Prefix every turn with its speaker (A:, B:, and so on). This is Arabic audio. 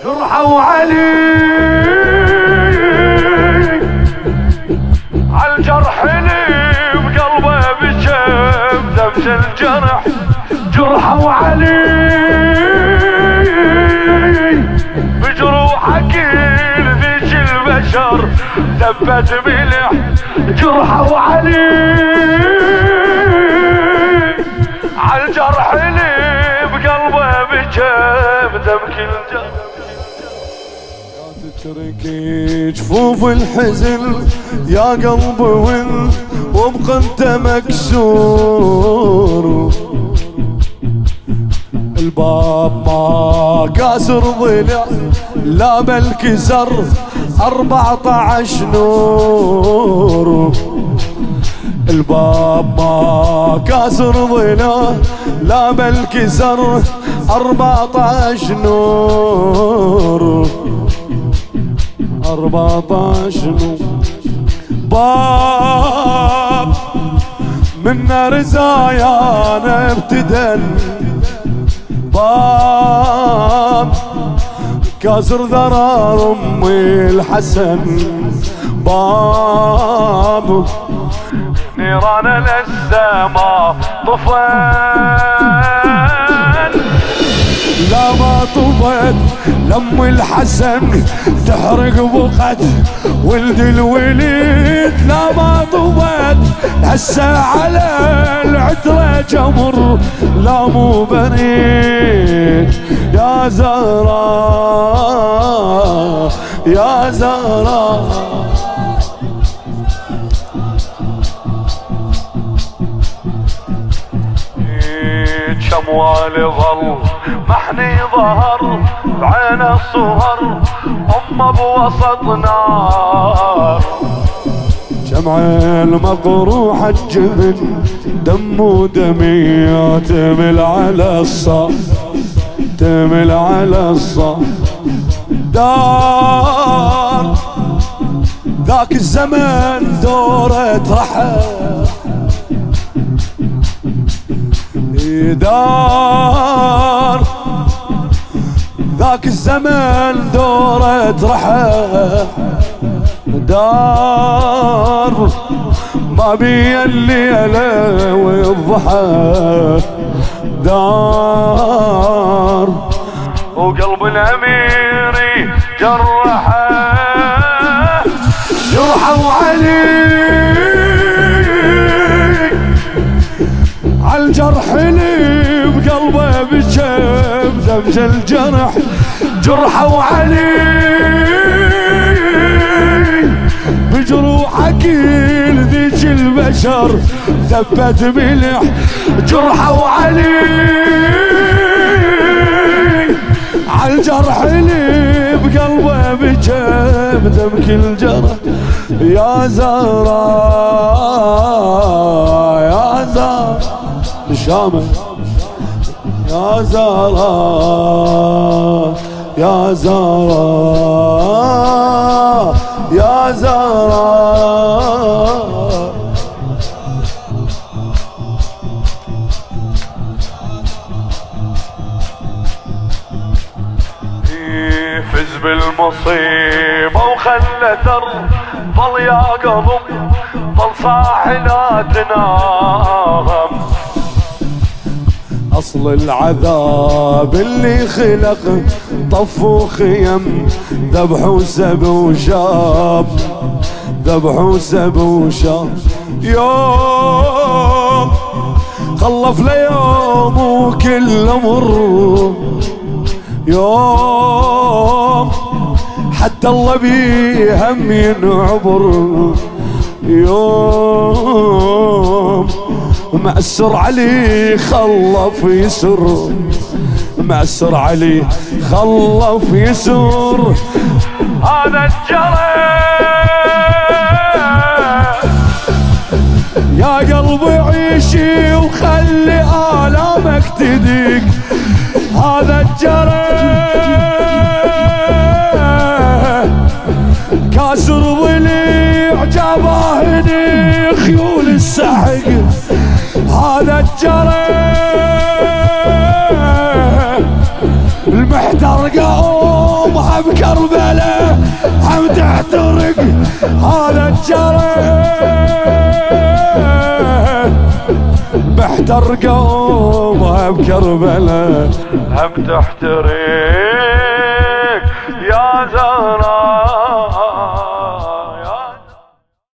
A: جرحوا علي عالجرح اللي بقلبه بشم دمج الجرح. جرحوا علي بجروحك ذيك البشر دبت ملح. جرحوا علي عالجرح اللي بقلبه بشم دمك الجرح.
B: تتركي جفوف الحزن يا قلبي وابقى انت مكسور. الباب ما كاسر ضلع لا بل كسر 14 نور. الباب ما كاسر ضلع لا بل كسر 14 نور. 14 نور. باب من رزايانا ابتدى. باب كاسر ذرار امي الحسن. باب
A: نيران للسما طفت
B: لا ما طفت لم الحسن تحرق بقت ولد الوليد. لا ما طفت هسه على العترة جمر لا مو بريد. يا زهراء يا زهراء
A: شموال ظل محني ظهر بعين الصهر أمه بوسط نار.
B: جمع المقروح الجبن دم ودمي تمل على الصف تمل على الصف. دار ذاك الزمن دورة رحل. دار ذاك الزمن دورة رحل. دار ما بي الليلة والضحى. دار
A: وقلب الأميري جرحه.
B: جرحوا علي عالجرح اللي بقلبه بشم دمج الجرح.
A: جرحوا علي
B: بجروحك ذيك البشر ثبت ملح.
A: جرحوا علي
B: عالجرح اللي بقلبه بشم دمك الجرح. يا زهراء يا زهراء الشامة. يا زهراء يا زهراء يا زهراء.
A: فز بالمصيبة وخلى ثر ظل يا قلب ظل صاحي لا تنام.
B: أصل العذاب اللي خلق طفوا خيم ذبحوا سب وشاب ذبحوا سب وشاب. يوم خلف ليوم وكل مر. يوم حتى الله بيهم ينعبر. يوم مأسر علي خلف يسر. مأسر علي خلف يسر.
A: هذا الجرح
B: يا قلبي عيشي وخلي آلامك تديك. هذا الجرح كاسر ضليع جباهني خيول السحق. هذا الجرح المحترقة قومها بكربلاء هم تحترق هذا الجرح محتر قومها بكربلاء
A: هم تحترق